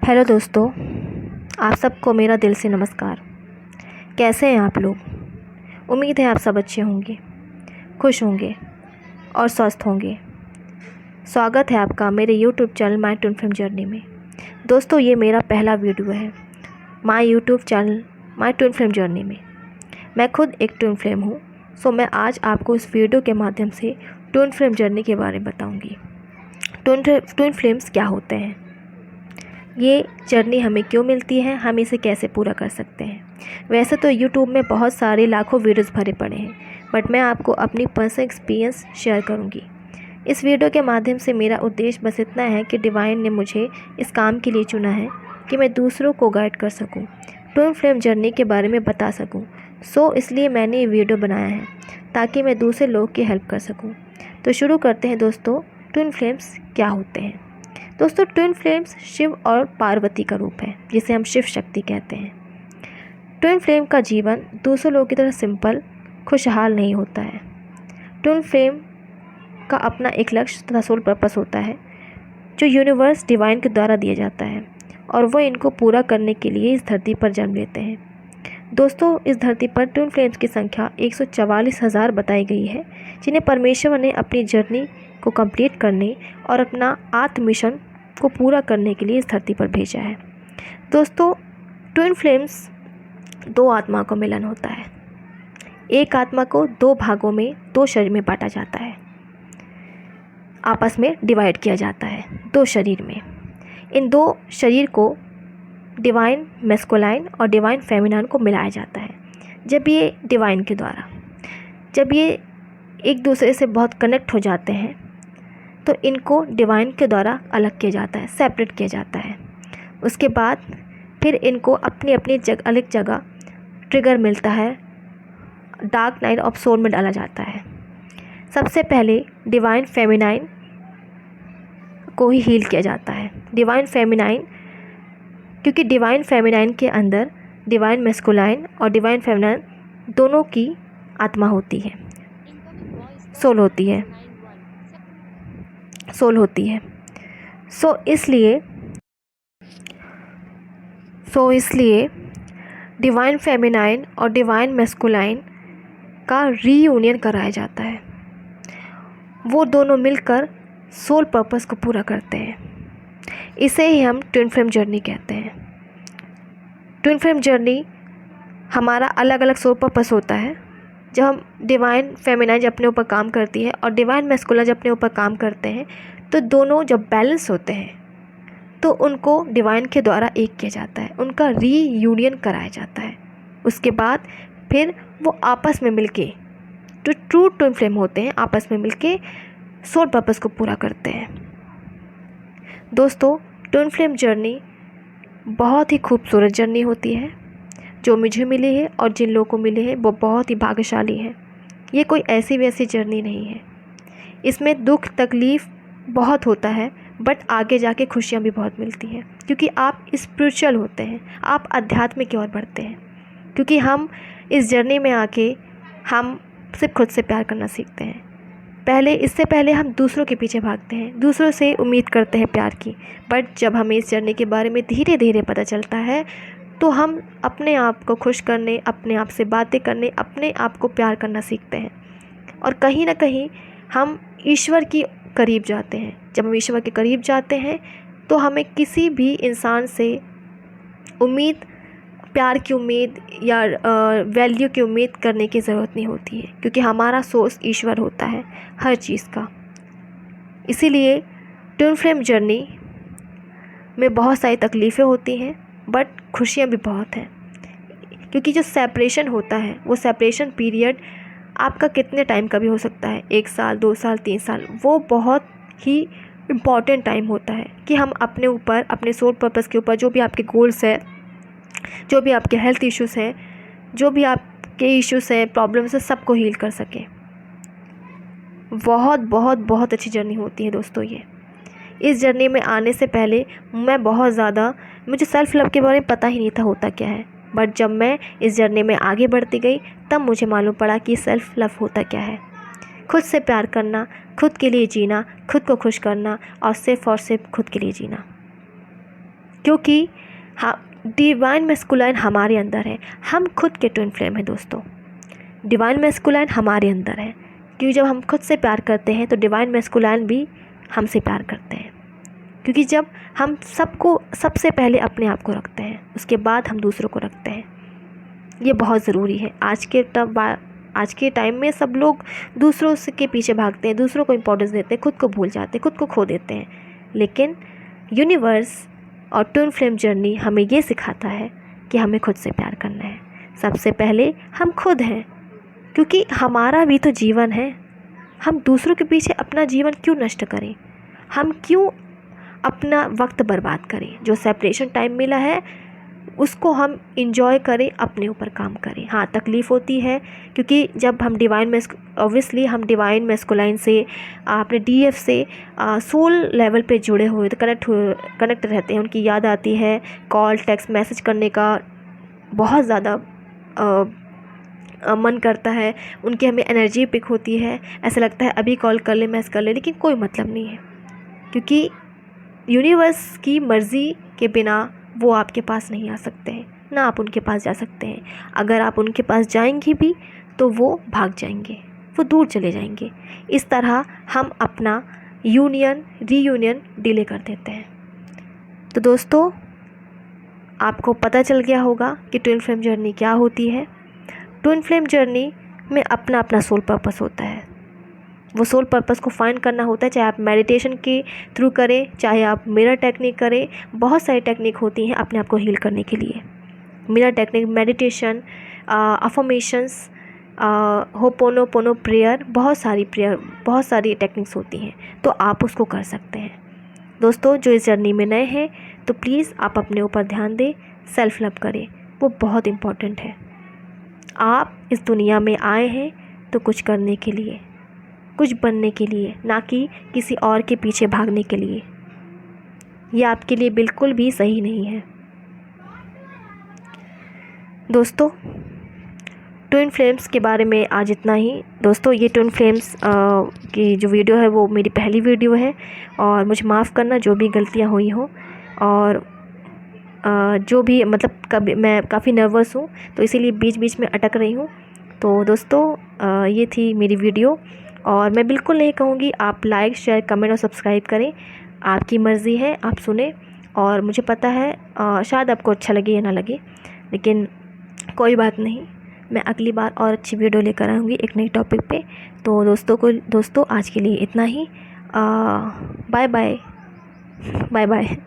Hello दोस्तों, आप सबको मेरा दिल से नमस्कार। कैसे हैं आप लोग? उम्मीद है आप सब अच्छे होंगे, खुश होंगे और स्वस्थ होंगे। स्वागत है आपका मेरे YouTube channel my twin flame journey में। दोस्तों, ये मेरा पहला वीडियो है my YouTube channel my twin flame journey में। मैं खुद एक ट्विन फ्लेम हूँ, सो मैं आज आपको इस वीडियो के माध्यम से ट्विन फ्लेम जर्नी के बारे में बताऊँगी। ट्विन फ्लेम्स क्या होते हैं, ये जर्नी हमें क्यों मिलती है, हम इसे कैसे पूरा कर सकते हैं। वैसे तो यूट्यूब में बहुत सारे लाखों वीडियोस भरे पड़े हैं, बट मैं आपको अपनी पर्सनल एक्सपीरियंस शेयर करूंगी। इस वीडियो के माध्यम से मेरा उद्देश्य बस इतना है कि डिवाइन ने मुझे इस काम के लिए चुना है कि मैं दूसरों को गाइड कर सकूं, ट्विन फ्लेम जर्नी के बारे में बता सकूं। सो इसलिए मैंने ये वीडियो बनाया है ताकि मैं दूसरे लोगों की हेल्प कर सकूँ। तो शुरू करते हैं दोस्तों, ट्विन फ्लेम्स क्या होते हैं। दोस्तों, ट्विन फ्लेम्स शिव और पार्वती का रूप है, जिसे हम शिव शक्ति कहते हैं। ट्विन फ्लेम का जीवन दूसरे लोगों की तरह सिंपल खुशहाल नहीं होता है। ट्विन फ्लेम का अपना एक लक्ष्य तथा सोल पर्पस होता है, जो यूनिवर्स डिवाइन के द्वारा दिया जाता है, और वो इनको पूरा करने के लिए इस धरती पर जन्म लेते हैं। दोस्तों, इस धरती पर ट्विन फ्लेम्स की संख्या 144,000 बताई गई है, जिन्हें परमेश्वर ने अपनी जर्नी को कंप्लीट करने और अपना आत्म मिशन को पूरा करने के लिए इस धरती पर भेजा है। दोस्तों, ट्विन फ्लेम्स दो आत्मा का मिलन होता है। एक आत्मा को दो भागों में, दो शरीर में बांटा जाता है, आपस में डिवाइड किया जाता है दो शरीर में। इन दो शरीर को डिवाइन मैस्कुलाइन और डिवाइन फेमिनाइन को मिलाया जाता है। जब ये एक दूसरे से बहुत कनेक्ट हो जाते हैं तो इनको डिवाइन के द्वारा अलग किया जाता है, सेपरेट किया जाता है। उसके बाद फिर इनको अपनी अपनी अलग जगह ट्रिगर मिलता है, डार्क नाइट ऑफ सोल में डाला जाता है। सबसे पहले डिवाइन फेमिनाइन को ही हील किया जाता है। डिवाइन फेमिनाइन, क्योंकि डिवाइन फेमिनाइन के अंदर डिवाइन मैस्कुलाइन और डिवाइन फेमिनाइन दोनों की आत्मा होती है, सोल होती है। सो इसलिए डिवाइन फेमिनाइन और डिवाइन मैस्कुलाइन का रीयूनियन कराया जाता है। वो दोनों मिलकर सोल पर्पस को पूरा करते हैं। इसे ही हम ट्विन फ्लेम जर्नी कहते हैं। ट्विन फ्लेम जर्नी हमारा अलग अलग सोल पर्पस होता है। जब हम डिवाइन फेमिनाइन जब अपने ऊपर काम करती है और डिवाइन मैस्कुलाइन जब अपने ऊपर काम करते हैं, तो दोनों जब बैलेंस होते हैं तो उनको डिवाइन के द्वारा एक किया जाता है, उनका रीयूनियन कराया जाता है। उसके बाद फिर वो आपस में मिलके जो ट्रू ट्विन फ्लेम होते हैं, आपस में मिलके सोल पर्पस को पूरा करते हैं। दोस्तों, ट्विन फ्लेम जर्नी बहुत ही खूबसूरत जर्नी होती है, जो मुझे मिली है और जिन लोगों को मिली है वो बहुत ही भाग्यशाली है। ये कोई ऐसी वैसी जर्नी नहीं है। इसमें दुख तकलीफ़ बहुत होता है, बट आगे जाके खुशियाँ भी बहुत मिलती हैं, क्योंकि आप स्पिरिचुअल होते हैं, आप अध्यात्म की ओर बढ़ते हैं। क्योंकि हम इस जर्नी में आके हम सिर्फ खुद से प्यार करना सीखते हैं। इससे पहले हम दूसरों के पीछे भागते हैं, दूसरों से उम्मीद करते हैं प्यार की। बट जब हमें इस जर्नी के बारे में धीरे धीरे पता चलता है, तो हम अपने आप को खुश करने, अपने आप से बातें करने, अपने आप को प्यार करना सीखते हैं, और कहीं ना कहीं हम ईश्वर की करीब जाते हैं। जब हम ईश्वर के करीब जाते हैं तो हमें किसी भी इंसान से प्यार की उम्मीद या वैल्यू की उम्मीद करने की ज़रूरत नहीं होती है, क्योंकि हमारा सोर्स ईश्वर होता है हर चीज़ का। इसीलिए ट्विन फ्लेम जर्नी में बहुत सारी तकलीफ़ें होती हैं, बट खुशियाँ भी बहुत हैं। क्योंकि जो सेपरेशन होता है, वो सेपरेशन पीरियड आपका कितने टाइम का भी हो सकता है, 1 साल, 2 साल, 3 साल। वो बहुत ही इम्पॉर्टेंट टाइम होता है कि हम अपने ऊपर, अपने सोल पर्पस के ऊपर, जो भी आपके गोल्स है, जो भी आपके हेल्थ इश्यूज़ हैं, जो भी आपके इश्यूज़ हैं, प्रॉब्लम्स है, सबको हील कर सकें। बहुत बहुत बहुत अच्छी जर्नी होती है दोस्तों ये। इस जर्नी में आने से पहले मुझे सेल्फ़ लव के बारे में पता ही नहीं था होता क्या है। बट जब मैं इस जर्नी में आगे बढ़ती गई, तब मुझे मालूम पड़ा कि सेल्फ़ लव होता क्या है। खुद से प्यार करना, खुद के लिए जीना, खुद को खुश करना, और सिर्फ़ खुद के लिए जीना। क्योंकि डिवाइन मैस्कुलाइन हमारे अंदर है। हम खुद के ट्विन फ्लेम हैं दोस्तों। डिवाइन मैस्कुलाइन हमारे अंदर है, क्योंकि जब हम खुद से प्यार करते हैं तो डिवाइन मैस्कुलाइन भी हमसे प्यार करते हैं। क्योंकि जब हम सबको सबसे पहले अपने आप को रखते हैं, उसके बाद हम दूसरों को रखते हैं। ये बहुत ज़रूरी है। आज के टाइम में सब लोग दूसरों के पीछे भागते हैं, दूसरों को इम्पोर्टेंस देते हैं, खुद को भूल जाते हैं, खुद को खो देते हैं। लेकिन यूनिवर्स और ट्विन फ्लेम जर्नी हमें ये सिखाता है कि हमें खुद से प्यार करना है। सबसे पहले हम खुद हैं, क्योंकि हमारा भी तो जीवन है। हम दूसरों के पीछे अपना जीवन क्यों नष्ट करें? हम क्यों अपना वक्त बर्बाद करें? जो सेपरेशन टाइम मिला है उसको हम इंजॉय करें, अपने ऊपर काम करें। हाँ, तकलीफ़ होती है, क्योंकि जब हम ऑब्वियसली हम डिवाइन मैस्कुलाइन से, अपने डीएफ से सोल लेवल पे जुड़े हुए तो कनेक्ट रहते हैं। उनकी याद आती है, कॉल टेक्स्ट मैसेज करने का बहुत ज़्यादा मन करता है। उनकी हमें एनर्जी पिक होती है, ऐसा लगता है अभी कॉल कर ले, मैसेज कर ले, लेकिन कोई मतलब नहीं है, क्योंकि यूनिवर्स की मर्ज़ी के बिना वो आपके पास नहीं आ सकते हैं, ना आप उनके पास जा सकते हैं। अगर आप उनके पास जाएंगे भी तो वो भाग जाएंगे, वो दूर चले जाएंगे। इस तरह हम अपना रीयूनियन डिले कर देते हैं। तो दोस्तों, आपको पता चल गया होगा कि ट्विन फ्लेम जर्नी क्या होती है। ट्विन फ्लेम जर्नी में अपना अपना सोल पर्पस होता है। वो सोल पर्पस को फाइंड करना होता है, चाहे आप मेडिटेशन के थ्रू करें, चाहे आप मिरर टेक्निक करें। बहुत सारी टेक्निक होती हैं अपने आप को हील करने के लिए। Mirror technique, meditation, affirmations, ho'oponopono prayer, बहुत सारी टेक्निक्स होती हैं, तो आप उसको कर सकते हैं। दोस्तों, जो इस जर्नी में नए हैं तो प्लीज़ आप अपने ऊपर ध्यान दें, सेल्फ लव करें, वो बहुत इम्पॉर्टेंट है। आप इस दुनिया में आए हैं तो कुछ करने के लिए, कुछ बनने के लिए, ना कि किसी और के पीछे भागने के लिए। ये आपके लिए बिल्कुल भी सही नहीं है। दोस्तों, ट्विन फ्लेम्स के बारे में आज इतना ही। दोस्तों, ये ट्विन फ्लेम्स की जो वीडियो है वो मेरी पहली वीडियो है, और मुझे माफ़ करना जो भी गलतियाँ हुई हों, और जो भी मतलब कभी मैं काफ़ी नर्वस हूँ तो इसीलिए बीच बीच में अटक रही हूँ। तो दोस्तों, ये थी मेरी वीडियो, और मैं बिल्कुल नहीं कहूँगी आप लाइक, शेयर, कमेंट और सब्सक्राइब करें। आपकी मर्ज़ी है, आप सुने, और मुझे पता है शायद आपको अच्छा लगे या ना लगे, लेकिन कोई बात नहीं। मैं अगली बार और अच्छी वीडियो लेकर आऊँगी एक नई टॉपिक पे। तो दोस्तों आज के लिए इतना ही। Bye bye.